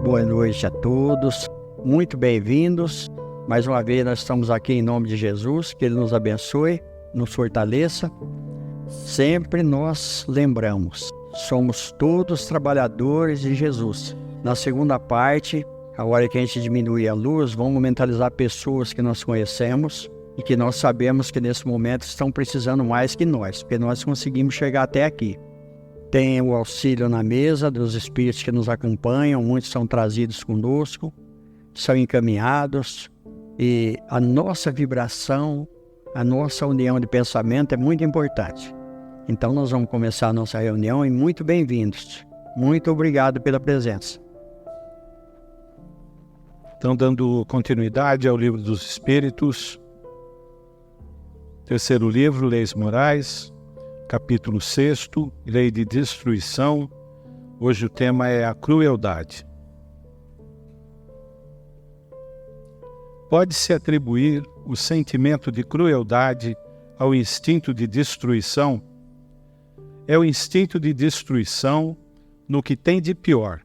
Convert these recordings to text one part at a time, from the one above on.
Boa noite a todos, muito bem-vindos. Mais uma vez nós estamos aqui em nome de Jesus, que Ele nos abençoe, nos fortaleça. Sempre nós lembramos, somos todos trabalhadores de Jesus. Na segunda parte, a hora que a gente diminui a luz, vamos mentalizar pessoas que nós conhecemos e que nós sabemos que nesse momento estão precisando mais que nós, porque nós conseguimos chegar até aqui. Tem o auxílio na mesa dos espíritos que nos acompanham, muitos são trazidos conosco, são encaminhados, e a nossa vibração, a nossa união de pensamento é muito importante. Então nós vamos começar a nossa reunião e muito bem-vindos. Muito obrigado pela presença. Então, dando continuidade ao Livro dos Espíritos, terceiro livro, Leis Morais, capítulo 6º, Lei de Destruição. Hoje o tema é a crueldade. Pode-se atribuir o sentimento de crueldade ao instinto de destruição? É o instinto de destruição no que tem de pior,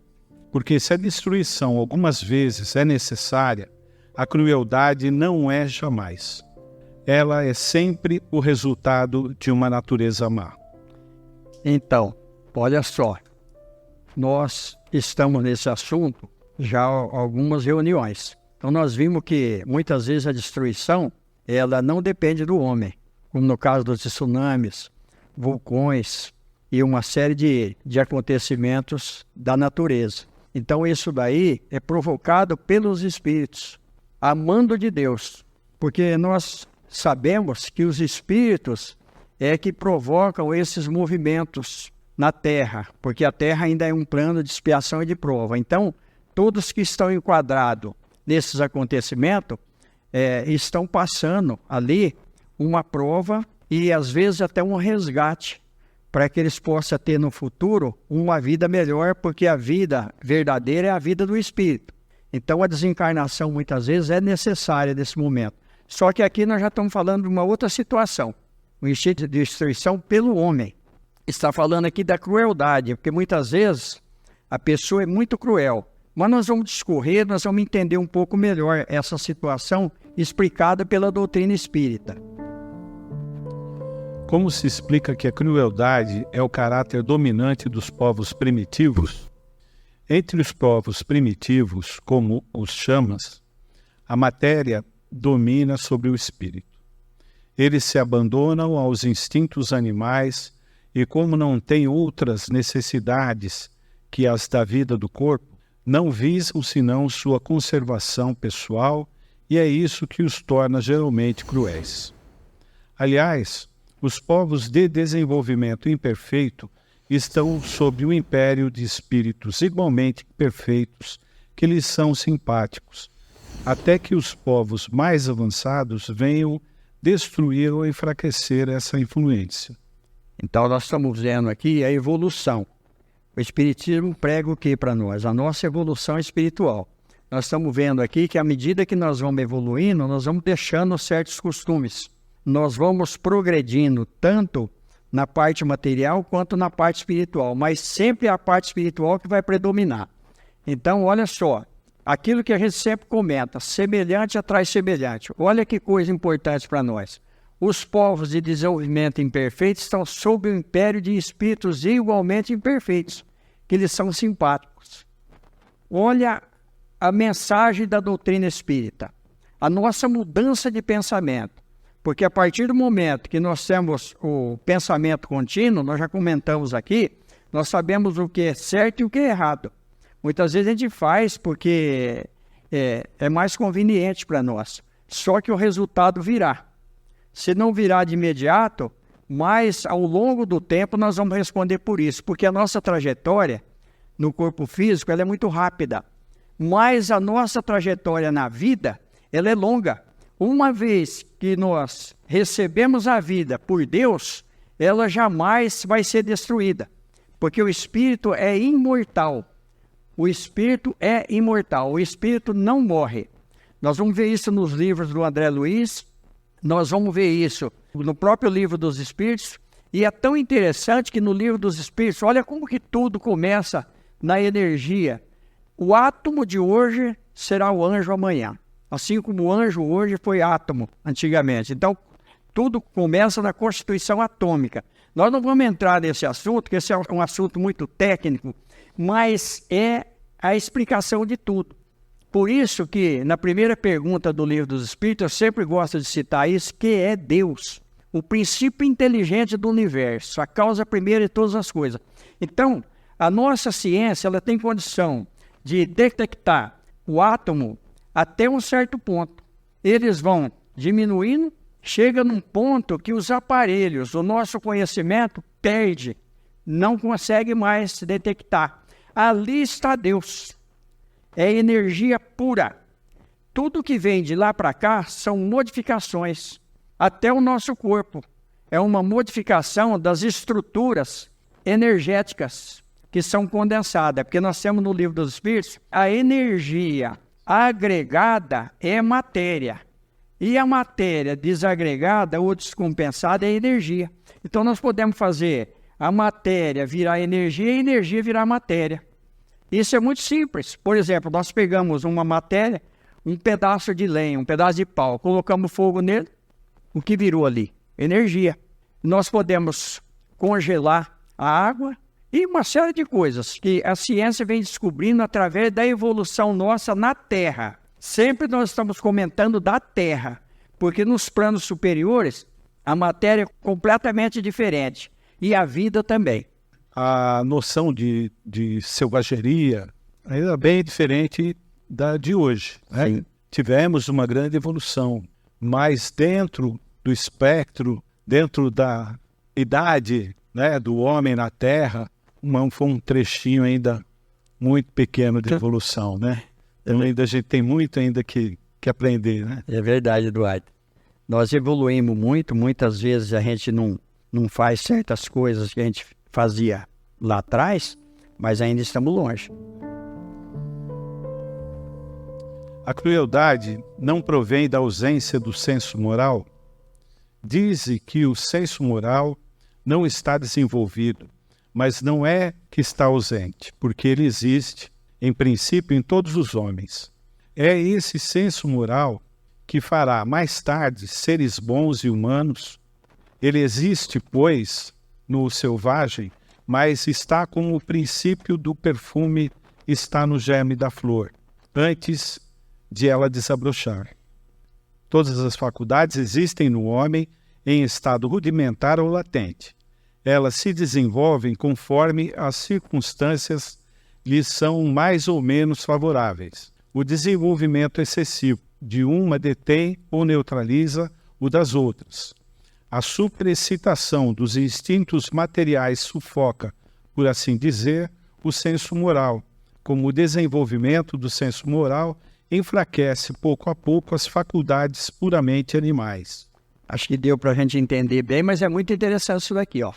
porque se a destruição algumas vezes é necessária, a crueldade não é jamais. Ela é sempre o resultado de uma natureza má. Então, olha só, nós estamos nesse assunto já há algumas reuniões. Então nós vimos que muitas vezes a destruição, ela não depende do homem, como no caso dos tsunamis, vulcões e uma série de acontecimentos da natureza. Então isso daí é provocado pelos espíritos, amando de Deus, porque nós sabemos que os espíritos é que provocam esses movimentos na Terra, porque a Terra ainda é um plano de expiação e de prova. Então, todos que estão enquadrados nesses acontecimentos estão passando ali uma prova e às vezes até um resgate para que eles possam ter no futuro uma vida melhor, porque a vida verdadeira é a vida do espírito. Então, a desencarnação muitas vezes é necessária nesse momento. Só que aqui nós já estamos falando de uma outra situação. O instinto de destruição pelo homem. Está falando aqui da crueldade, porque muitas vezes a pessoa é muito cruel. Mas nós vamos discorrer, nós vamos entender um pouco melhor essa situação explicada pela doutrina espírita. Como se explica que a crueldade é o caráter dominante dos povos primitivos? Entre os povos primitivos, como os chamas, a matéria domina sobre o espírito. Eles se abandonam aos instintos animais e, como não têm outras necessidades que as da vida do corpo, não visam senão sua conservação pessoal, e é isso que os torna geralmente cruéis. Aliás, os povos de desenvolvimento imperfeito estão sob o império de espíritos igualmente perfeitos que lhes são simpáticos, até que os povos mais avançados venham destruir ou enfraquecer essa influência. Então nós estamos vendo aqui a evolução. O Espiritismo prega o que para nós? A nossa evolução espiritual. Nós estamos vendo aqui que à medida que nós vamos evoluindo, nós vamos deixando certos costumes. Nós vamos progredindo tanto na parte material quanto na parte espiritual, mas sempre é a parte espiritual que vai predominar. Então, olha só, aquilo que a gente sempre comenta, semelhante atrai semelhante. Olha que coisa importante para nós. Os povos de desenvolvimento imperfeito estão sob o império de espíritos igualmente imperfeitos, que eles são simpáticos. Olha a mensagem da doutrina espírita, a nossa mudança de pensamento. Porque a partir do momento que nós temos o pensamento contínuo, nós já comentamos aqui, nós sabemos o que é certo e o que é errado. Muitas vezes a gente faz porque é mais conveniente para nós. Só que o resultado virá. Se não virar de imediato, mas ao longo do tempo nós vamos responder por isso. Porque a nossa trajetória no corpo físico ela é muito rápida. Mas a nossa trajetória na vida ela é longa. Uma vez que nós recebemos a vida por Deus, ela jamais vai ser destruída. Porque o Espírito é imortal. O Espírito é imortal. O Espírito não morre. Nós vamos ver isso nos livros do André Luiz. Nós vamos ver isso no próprio Livro dos Espíritos E é tão interessante que no Livro dos Espíritos, olha como que tudo começa na energia. O átomo de hoje será o anjo amanhã. Assim como o anjo hoje foi átomo antigamente. Então, tudo começa na constituição atômica. Nós não vamos entrar nesse assunto, porque esse é um assunto muito técnico, mas é a explicação de tudo. Por isso que, na primeira pergunta do Livro dos Espíritos, eu sempre gosto de citar isso, que é Deus, o princípio inteligente do universo, a causa primeira de todas as coisas. Então, a nossa ciência ela tem condição de detectar o átomo até um certo ponto. Eles vão diminuindo, chega num ponto que os aparelhos, o nosso conhecimento perde, não consegue mais detectar. Ali está Deus. É energia pura. Tudo que vem de lá para cá são modificações. Até o nosso corpo é uma modificação das estruturas energéticas que são condensadas. Porque nós temos no Livro dos Espíritos, a energia agregada é matéria. E a matéria desagregada ou descompensada é energia. Então nós podemos fazer a matéria virar energia e a energia virar matéria. Isso é muito simples. Por exemplo, nós pegamos uma matéria, um pedaço de lenha, um pedaço de pau, colocamos fogo nele, o que virou ali? Energia. Nós podemos congelar a água e uma série de coisas que a ciência vem descobrindo através da evolução nossa na Terra. Sempre nós estamos comentando da Terra, porque nos planos superiores a matéria é completamente diferente e a vida também. A noção de selvageria ainda bem diferente da de hoje, né? Tivemos uma grande evolução, mas dentro do espectro, dentro da idade, né, do homem na Terra, foi um trechinho ainda muito pequeno de evolução, né? Então, ainda a gente tem muito ainda que aprender, né? É verdade, Eduardo. Nós evoluímos muito, muitas vezes a gente não faz certas coisas que a gente fazia lá atrás, mas ainda estamos longe. A crueldade não provém da ausência do senso moral? Diz que o senso moral não está desenvolvido, mas não é que está ausente, porque ele existe, em princípio, em todos os homens. É esse senso moral que fará mais tarde seres bons e humanos. Ele existe, pois, no selvagem, mas está como o princípio do perfume está no germe da flor, antes de ela desabrochar. Todas as faculdades existem no homem em estado rudimentar ou latente. Elas se desenvolvem conforme as circunstâncias lhes são mais ou menos favoráveis. O desenvolvimento excessivo de uma detém ou neutraliza o das outras. A superexcitação dos instintos materiais sufoca, por assim dizer, o senso moral, como o desenvolvimento do senso moral enfraquece pouco a pouco as faculdades puramente animais. Acho que deu para a gente entender bem, mas é muito interessante isso daqui, ó.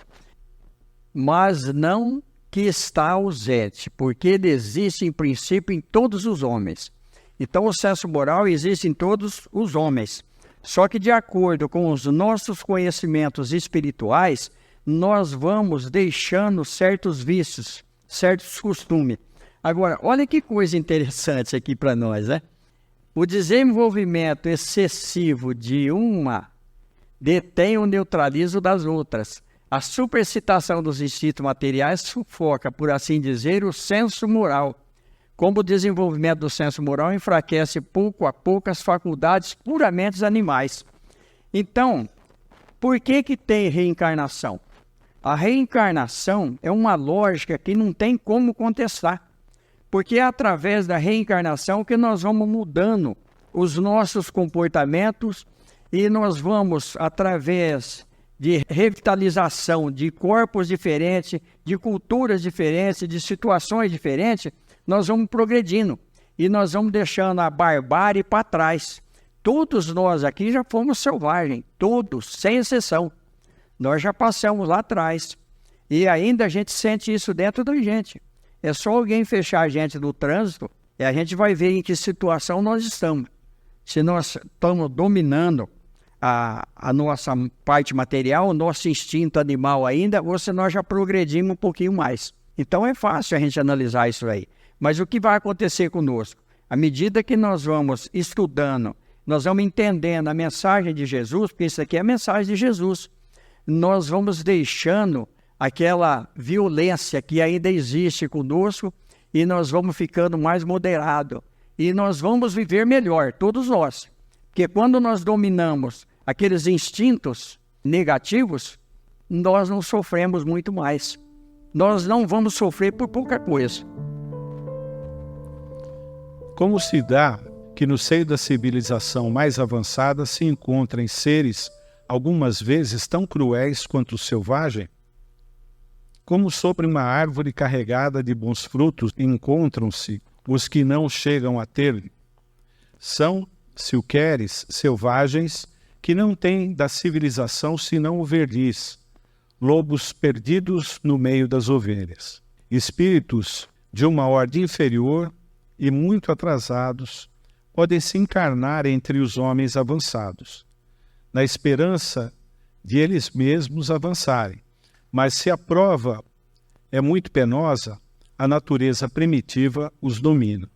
Mas não que está ausente, porque ele existe em princípio em todos os homens. Então o senso moral existe em todos os homens. Só que de acordo com os nossos conhecimentos espirituais, nós vamos deixando certos vícios, certos costumes. Agora, olha que coisa interessante aqui para nós, né? O desenvolvimento excessivo de uma detém ou neutraliza o das outras. A superexcitação dos instintos materiais sufoca, por assim dizer, o senso moral. Como o desenvolvimento do senso moral enfraquece pouco a pouco as faculdades puramente animais. Então, por que tem reencarnação? A reencarnação é uma lógica que não tem como contestar. Porque é através da reencarnação que nós vamos mudando os nossos comportamentos e nós vamos, através de revitalização de corpos diferentes, de culturas diferentes, de situações diferentes, nós vamos progredindo e nós vamos deixando a barbárie para trás. Todos nós aqui já fomos selvagens, todos, sem exceção. Nós já passamos lá atrás e ainda a gente sente isso dentro da gente. É só alguém fechar a gente no trânsito e a gente vai ver em que situação nós estamos. Se nós estamos dominando a nossa parte material, o nosso instinto animal ainda, ou se nós já progredimos um pouquinho mais. Então é fácil a gente analisar isso aí. Mas o que vai acontecer conosco? À medida que nós vamos estudando, nós vamos entendendo a mensagem de Jesus, porque isso aqui é a mensagem de Jesus, nós vamos deixando aquela violência que ainda existe conosco e nós vamos ficando mais moderados. E nós vamos viver melhor, todos nós. Porque quando nós dominamos aqueles instintos negativos, nós não sofremos muito mais. Nós não vamos sofrer por pouca coisa. Como se dá que no seio da civilização mais avançada se encontrem seres, algumas vezes tão cruéis quanto o selvagem? Como sobre uma árvore carregada de bons frutos encontram-se os que não chegam a ter? São, se o queres, selvagens, que não têm da civilização senão o verniz, lobos perdidos no meio das ovelhas, espíritos de uma ordem inferior e muito atrasados, podem se encarnar entre os homens avançados, na esperança de eles mesmos avançarem. Mas se a prova é muito penosa, a natureza primitiva os domina.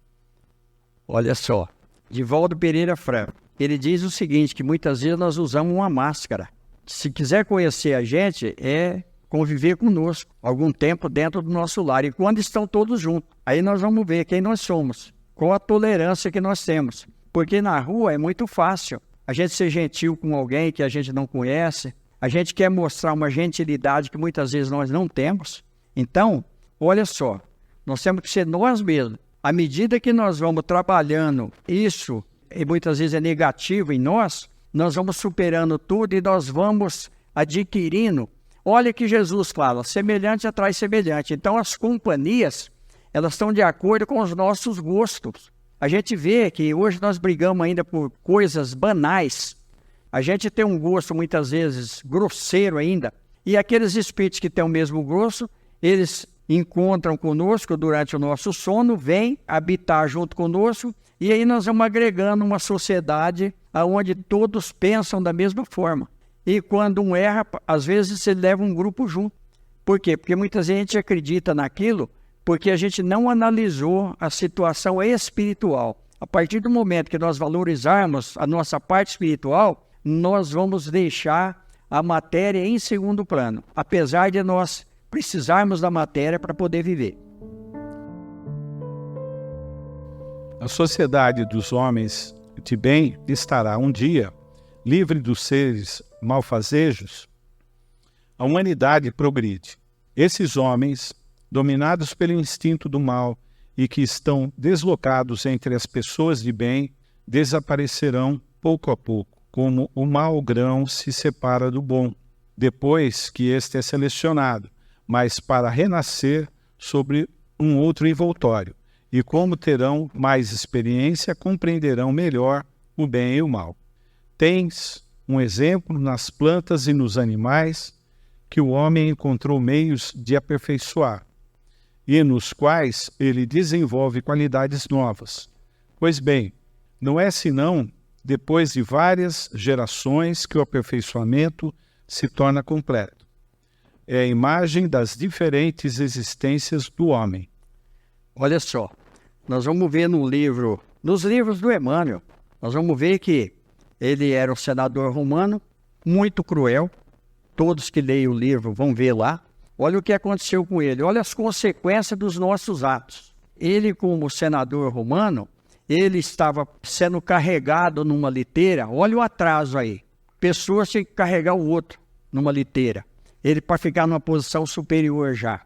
Olha só, Divaldo Pereira Franco, ele diz o seguinte, que muitas vezes nós usamos uma máscara. Se quiser conhecer a gente, é conviver conosco algum tempo dentro do nosso lar. E quando estão todos juntos, aí nós vamos ver quem nós somos, qual a tolerância que nós temos. Porque na rua é muito fácil a gente ser gentil com alguém que a gente não conhece, a gente quer mostrar uma gentilidade que muitas vezes nós não temos. Então, olha só, nós temos que ser nós mesmos. À medida que nós vamos trabalhando isso, e muitas vezes é negativo em nós, nós vamos superando tudo e nós vamos adquirindo. Olha que Jesus fala, semelhante atrai semelhante. Então as companhias, elas estão de acordo com os nossos gostos. A gente vê que hoje nós brigamos ainda por coisas banais. A gente tem um gosto muitas vezes grosseiro ainda. E aqueles espíritos que têm o mesmo gosto, eles encontram conosco durante o nosso sono, vêm habitar junto conosco, e aí nós vamos agregando uma sociedade onde todos pensam da mesma forma. E quando um erra, às vezes ele leva um grupo junto. Por quê? Porque muita gente acredita naquilo porque a gente não analisou a situação espiritual. A partir do momento que nós valorizarmos a nossa parte espiritual, nós vamos deixar a matéria em segundo plano, apesar de nós precisarmos da matéria para poder viver. A sociedade dos homens de bem estará um dia livre dos seres malfazejos. A humanidade progride. Esses homens, dominados pelo instinto do mal e que estão deslocados entre as pessoas de bem, desaparecerão pouco a pouco, como o mau grão se separa do bom, depois que este é selecionado, mas para renascer sobre um outro envoltório. E como terão mais experiência, compreenderão melhor o bem e o mal. Tens um exemplo nas plantas e nos animais que o homem encontrou meios de aperfeiçoar, e nos quais ele desenvolve qualidades novas. Pois bem, não é senão depois de várias gerações que o aperfeiçoamento se torna completo. É a imagem das diferentes existências do homem. Olha só, nós vamos ver nos livros do Emmanuel, nós vamos ver que ele era um senador romano, muito cruel. Todos que leem o livro vão ver lá. Olha o que aconteceu com ele, olha as consequências dos nossos atos. Ele, como senador romano, ele estava sendo carregado numa liteira, olha o atraso aí. Pessoas tinham que carregar o outro numa liteira. Ele para ficar numa posição superior já.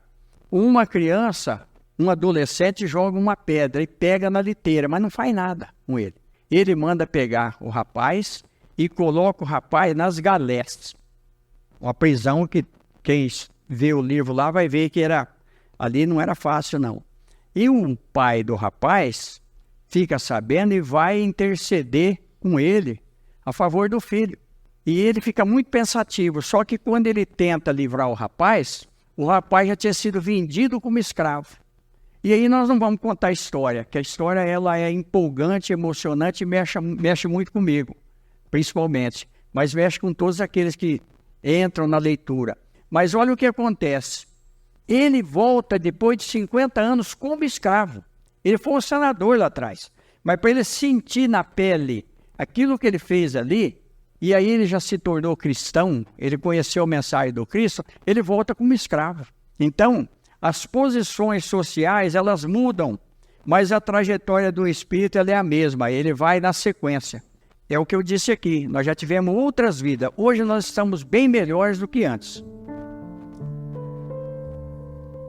Uma criança, um adolescente joga uma pedra e pega na liteira, mas não faz nada com ele. Ele manda pegar o rapaz e coloca o rapaz nas galés. Uma prisão que quem vê o livro lá vai ver que ali não era fácil não. E um pai do rapaz fica sabendo e vai interceder com ele a favor do filho. E ele fica muito pensativo, só que quando ele tenta livrar o rapaz já tinha sido vendido como escravo. E aí nós não vamos contar a história, que a história ela é empolgante, emocionante e mexe muito comigo, principalmente. mas mexe com todos aqueles que entram na leitura. Mas olha o que acontece. Ele volta depois de 50 anos como escravo. Ele foi um senador lá atrás. Mas para ele sentir na pele aquilo que ele fez ali, e aí ele já se tornou cristão, ele conheceu a mensagem do Cristo, ele volta como escravo. Então, as posições sociais, elas mudam, mas a trajetória do Espírito ela é a mesma, ele vai na sequência. É o que eu disse aqui, nós já tivemos outras vidas, hoje nós estamos bem melhores do que antes.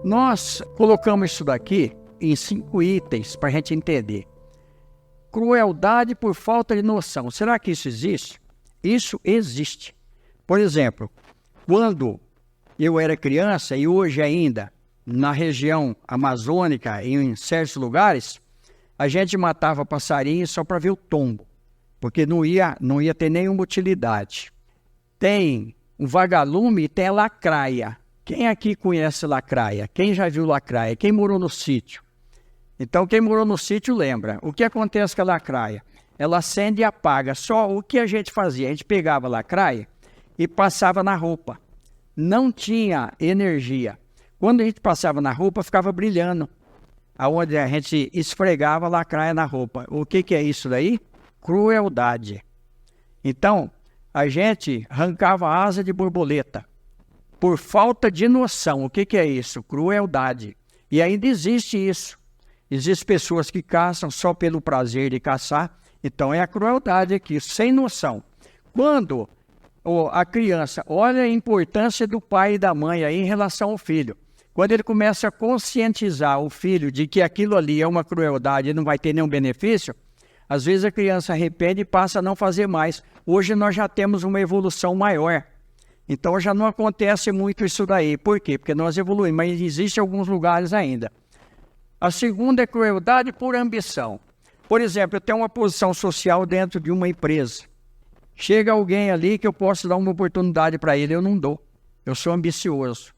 Nós colocamos isso daqui em 5 itens para a gente entender. Crueldade por falta de noção. Será que isso existe? Isso existe. Por exemplo, quando eu era criança e hoje ainda, na região amazônica, em certos lugares, a gente matava passarinho só para ver o tombo, porque não ia ter nenhuma utilidade. Tem um vagalume e tem a lacraia. Quem aqui conhece lacraia? Quem já viu lacraia? Quem morou no sítio? Então, quem morou no sítio lembra. O que acontece com a lacraia? Ela acende e apaga. Só o que a gente fazia? A gente pegava a lacraia e passava na roupa. Não tinha energia. Quando a gente passava na roupa, ficava brilhando. Aonde a gente esfregava a lacraia na roupa. O que é isso daí? Crueldade. Então, a gente arrancava a asa de borboleta. Por falta de noção. O que é isso? Crueldade. E ainda existe isso. Existem pessoas que caçam só pelo prazer de caçar. Então é a crueldade aqui, sem noção. Quando a criança olha a importância do pai e da mãe aí em relação ao filho, quando ele começa a conscientizar o filho de que aquilo ali é uma crueldade e não vai ter nenhum benefício, às vezes a criança arrepende e passa a não fazer mais. Hoje nós já temos uma evolução maior. Então já não acontece muito isso daí. Por quê? Porque nós evoluímos, mas existem alguns lugares ainda. A segunda é crueldade por ambição. Por exemplo, eu tenho uma posição social dentro de uma empresa. Chega alguém ali que eu posso dar uma oportunidade para ele, eu não dou. Eu sou ambicioso.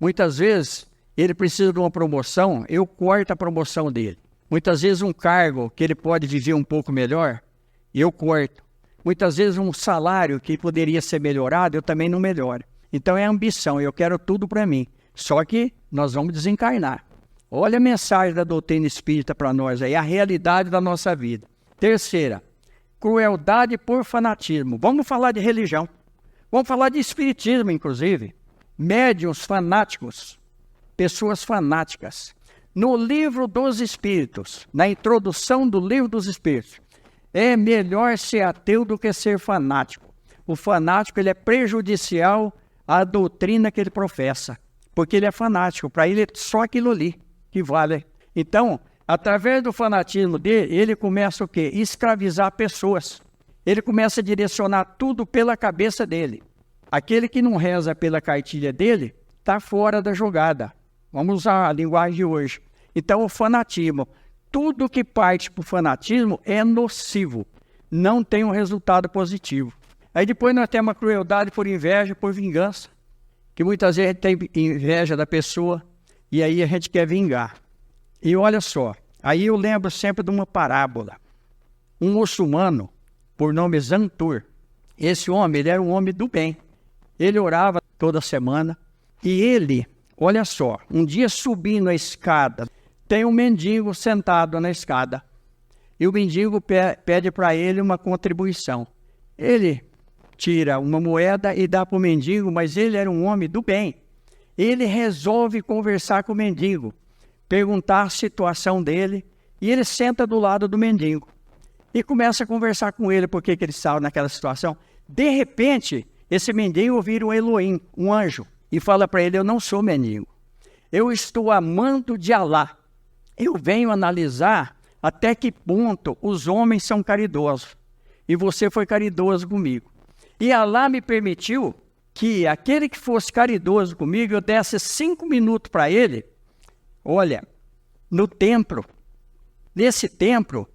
Muitas vezes, ele precisa de uma promoção, eu corto a promoção dele. Muitas vezes, um cargo que ele pode viver um pouco melhor, eu corto. Muitas vezes, um salário que poderia ser melhorado, eu também não melhoro. Então, é ambição, eu quero tudo para mim. Só que nós vamos desencarnar. Olha a mensagem da doutrina espírita para nós aí, a realidade da nossa vida. Terceira, crueldade por fanatismo. Vamos falar de religião. Vamos falar de espiritismo, inclusive. Médiuns fanáticos, pessoas fanáticas. No livro dos Espíritos, na introdução do livro dos Espíritos, é melhor ser ateu do que ser fanático. O fanático ele é prejudicial à doutrina que ele professa, porque ele é fanático, para ele é só aquilo ali que vale. Então, através do fanatismo dele, ele começa o quê? Escravizar pessoas. Ele começa a direcionar tudo pela cabeça dele. Aquele que não reza pela cartilha dele, está fora da jogada. Vamos usar a linguagem de hoje. Então, o fanatismo, tudo que parte para o fanatismo é nocivo. Não tem um resultado positivo. Aí depois nós temos a crueldade por inveja, por vingança. Que muitas vezes a gente tem inveja da pessoa, e aí a gente quer vingar. E olha só, aí eu lembro sempre de uma parábola. Um muçulmano, por nome Zantur, esse homem, ele era um homem do bem. Ele orava toda semana. E ele, olha só, um dia subindo a escada, tem um mendigo sentado na escada. E o mendigo pede para ele uma contribuição. Ele tira uma moeda e dá para o mendigo, mas ele era um homem do bem. Ele resolve conversar com o mendigo, perguntar a situação dele, e ele senta do lado do mendigo. E começa a conversar com ele, porque ele estava naquela situação. De repente, esse mendigo vira um Elohim, um anjo, e fala para ele, eu não sou mendigo. Eu estou amando de Alá. Eu venho analisar até que ponto os homens são caridosos. E você foi caridoso comigo. E Alá me permitiu que aquele que fosse caridoso comigo, eu desse 5 minutos para ele. Olha, no templo, nesse templo,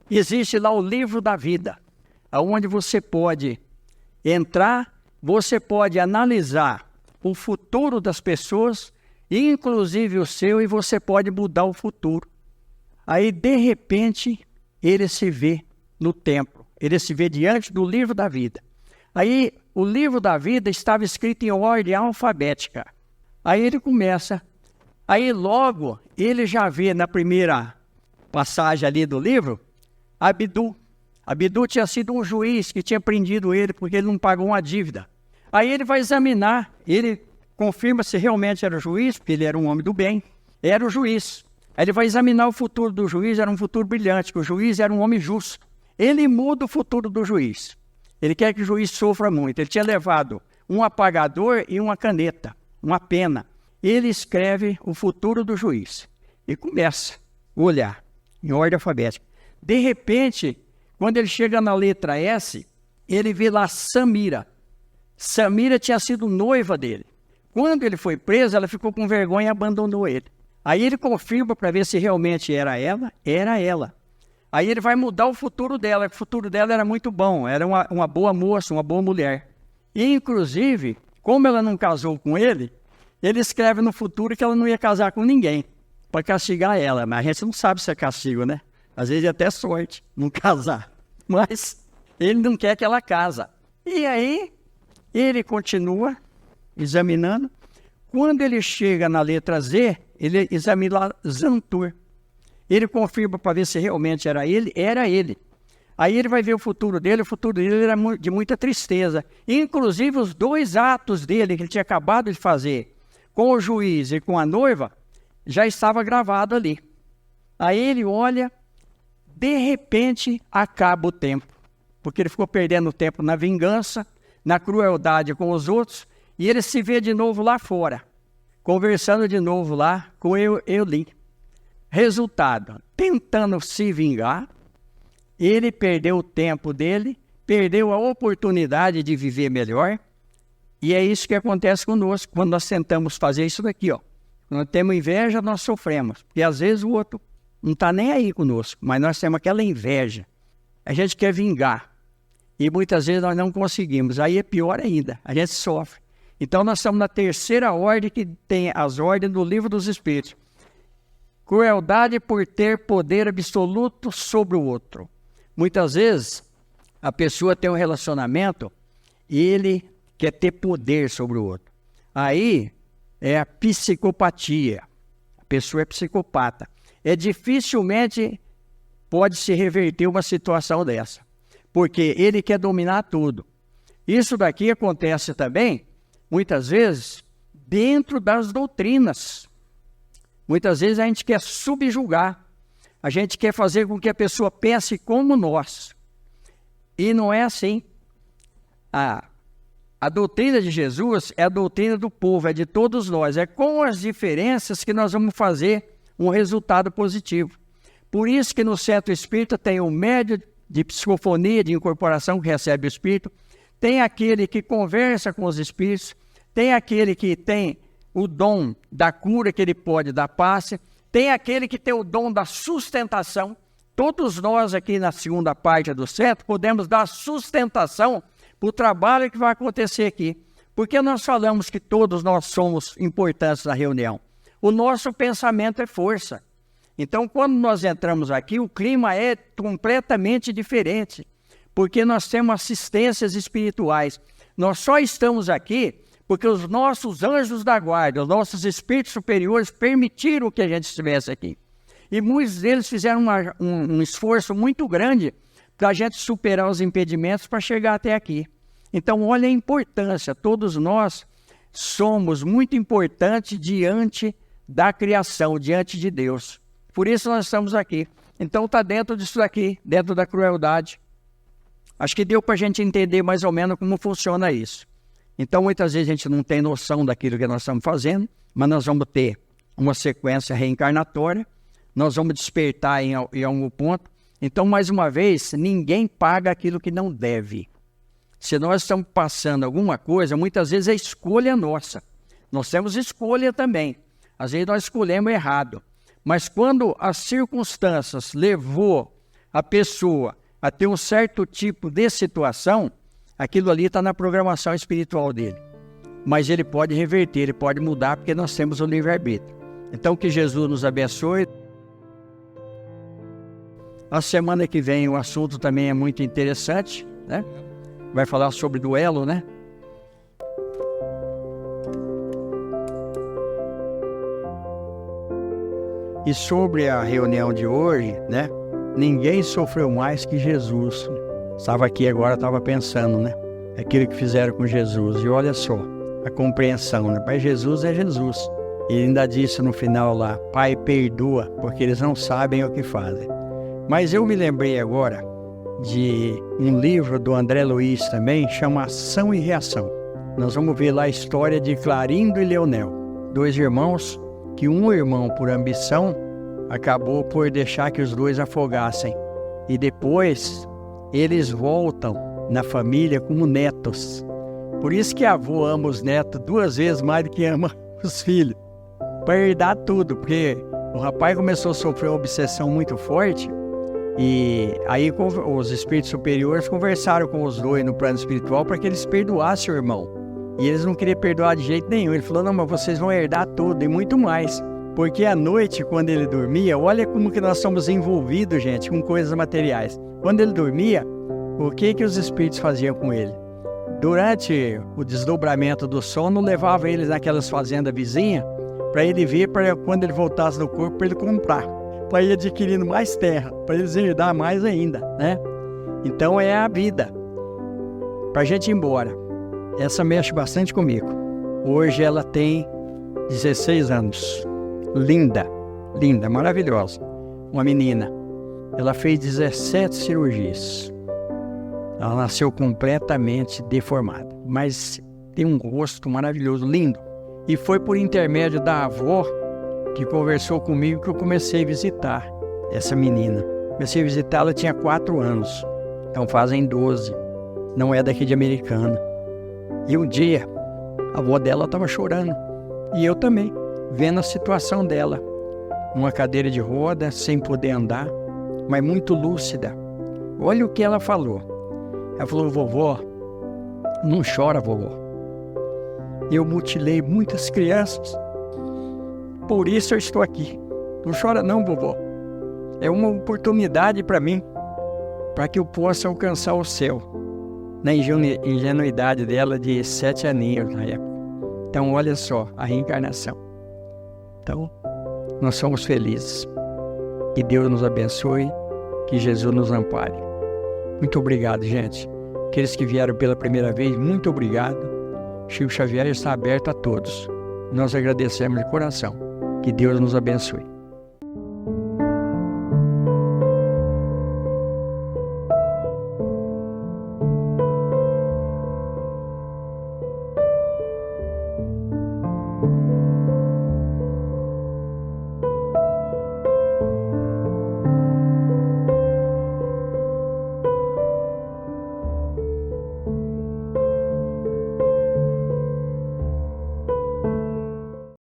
existe lá o livro da vida, onde você pode entrar, você pode analisar o futuro das pessoas, inclusive o seu, e você pode mudar o futuro. Aí, de repente, ele se vê no templo, ele se vê diante do livro da vida. Aí o livro da vida estava escrito em ordem alfabética. Aí ele começa, aí logo ele já vê na primeira passagem ali do livro, Abidu. Abidu tinha sido um juiz que tinha prendido ele porque ele não pagou uma dívida. Aí ele vai examinar, ele confirma se realmente era o juiz, porque ele era um homem do bem, era o juiz. Aí ele vai examinar o futuro do juiz, era um futuro brilhante, que o juiz era um homem justo. Ele muda o futuro do juiz. Ele quer que o juiz sofra muito. Ele tinha levado um apagador e uma caneta, uma pena. Ele escreve o futuro do juiz e começa a olhar em ordem alfabética. De repente, quando ele chega na letra S, ele vê lá Samira. Samira tinha sido noiva dele. Quando ele foi preso, ela ficou com vergonha e abandonou ele. Aí ele confirma para ver se realmente era ela. Era ela. Aí ele vai mudar o futuro dela. O futuro dela era muito bom. Era uma boa moça, uma boa mulher. E, inclusive, como ela não casou com ele, ele escreve no futuro que ela não ia casar com ninguém para castigar ela. Mas a gente não sabe se é castigo, né? Às vezes é até sorte não casar. Mas ele não quer que ela casa. E aí, ele continua examinando. Quando ele chega na letra Z, ele examina Zantur. Ele confirma para ver se realmente era ele. Era ele. Aí ele vai ver o futuro dele era de muita tristeza. Inclusive, os 2 atos dele que ele tinha acabado de fazer com o juiz e com a noiva, já estava gravado ali. Aí ele olha, de repente acaba o tempo, porque ele ficou perdendo tempo na vingança, na crueldade com os outros, e ele se vê de novo lá fora, conversando de novo lá com Euli. Resultado, tentando se vingar, ele perdeu o tempo dele, perdeu a oportunidade de viver melhor, e é isso que acontece conosco quando nós tentamos fazer isso daqui, ó. Quando temos inveja, nós sofremos, porque às vezes o outro não está nem aí conosco, mas nós temos aquela inveja. A gente quer vingar, e muitas vezes nós não conseguimos, aí é pior ainda, a gente sofre. Então nós estamos na terceira ordem, que tem as ordens do Livro dos Espíritos. Crueldade por ter poder absoluto sobre o outro. Muitas vezes a pessoa tem um relacionamento e ele quer ter poder sobre o outro. Aí é a psicopatia. A pessoa é psicopata. Dificilmente pode se reverter uma situação dessa, porque ele quer dominar tudo. Isso daqui acontece também, muitas vezes, dentro das doutrinas. Muitas vezes a gente quer subjugar, a gente quer fazer com que a pessoa pense como nós. E não é assim. A doutrina de Jesus é a doutrina do povo, é de todos nós. É com as diferenças que nós vamos fazer um resultado positivo. Por isso que no Centro Espírita tem o médium de psicofonia, de incorporação, que recebe o Espírito, tem aquele que conversa com os Espíritos, tem aquele que tem o dom da cura, que ele pode dar passe, tem aquele que tem o dom da sustentação. Todos nós aqui na segunda parte do centro podemos dar sustentação para o trabalho que vai acontecer aqui. Porque nós falamos que todos nós somos importantes na reunião. O nosso pensamento é força. Então, quando nós entramos aqui, o clima é completamente diferente. Porque nós temos assistências espirituais. Nós só estamos aqui porque os nossos anjos da guarda, os nossos espíritos superiores permitiram que a gente estivesse aqui. E muitos deles fizeram um esforço muito grande para a gente superar os impedimentos para chegar até aqui. Então, olha a importância. Todos nós somos muito importantes diante da criação, diante de Deus. Por isso nós estamos aqui. Então, está dentro disso aqui, dentro da crueldade. Acho que deu para a gente entender mais ou menos como funciona isso. Então, muitas vezes a gente não tem noção daquilo que nós estamos fazendo, mas nós vamos ter uma sequência reencarnatória, nós vamos despertar em algum ponto. Então, mais uma vez, ninguém paga aquilo que não deve. Se nós estamos passando alguma coisa, muitas vezes é escolha nossa. Nós temos escolha também. Às vezes nós escolhemos errado. Mas quando as circunstâncias levou a pessoa a ter um certo tipo de situação, aquilo ali está na programação espiritual dele. Mas ele pode reverter, ele pode mudar, porque nós temos o livre-arbítrio. Então, que Jesus nos abençoe. A semana que vem o assunto também é muito interessante, né? vai falar sobre duelo, né? E sobre a reunião de hoje, né? Ninguém sofreu mais que Jesus. Estava aqui agora, estava pensando, né? Aquilo que fizeram com Jesus. E olha só, a compreensão, né? Pai, Jesus é Jesus. Ele ainda disse no final lá, Pai, perdoa, porque eles não sabem o que fazem. Mas eu me lembrei agora de um livro do André Luiz também, chama Ação e Reação. Nós vamos ver lá a história de Clarindo e Leonel, 2 irmãos, que um irmão, por ambição, acabou por deixar que os 2 afogassem. E depois, eles voltam na família como netos. Por isso que a avó ama os netos 2 vezes mais do que ama os filhos. Para herdar tudo, porque o rapaz começou a sofrer uma obsessão muito forte. E aí os espíritos superiores conversaram com os 2 no plano espiritual para que eles perdoassem o irmão. E eles não queriam perdoar de jeito nenhum. Ele falou, não, mas vocês vão herdar tudo e muito mais. Porque à noite, quando ele dormia, olha como que nós somos envolvidos, gente, com coisas materiais. Quando ele dormia, o que os espíritos faziam com ele? Durante o desdobramento do sono, levava eles naquelas fazendas vizinhas para ele ver, para quando ele voltasse no corpo, para ele comprar. Para ir adquirindo mais terra, para eles herdar mais ainda, né? Então é a vida. Para a gente ir embora. Essa mexe bastante comigo. Hoje ela tem 16 anos. Linda, linda, maravilhosa. Uma menina. Ela fez 17 cirurgias. Ela nasceu completamente deformada, mas tem um rosto maravilhoso, lindo. E foi por intermédio da avó que conversou comigo que eu comecei a visitar essa menina. Comecei a visitar, ela tinha 4 anos. Então fazem 12. Não é daqui de Americana. E um dia, a avó dela estava chorando. E eu também, vendo a situação dela. Numa cadeira de roda, sem poder andar, mas muito lúcida. Olha o que ela falou. Ela falou, vovó, não chora, vovó. Eu mutilei muitas crianças. Por isso eu estou aqui. Não chora não, vovó. É uma oportunidade para mim, para que eu possa alcançar o céu. Na ingenuidade dela de 7 aninhos na época. Então, olha só, a reencarnação. Então, nós somos felizes. Que Deus nos abençoe, que Jesus nos ampare. Muito obrigado, gente. Aqueles que vieram pela primeira vez, muito obrigado. Chico Xavier está aberto a todos. Nós agradecemos de coração. Que Deus nos abençoe.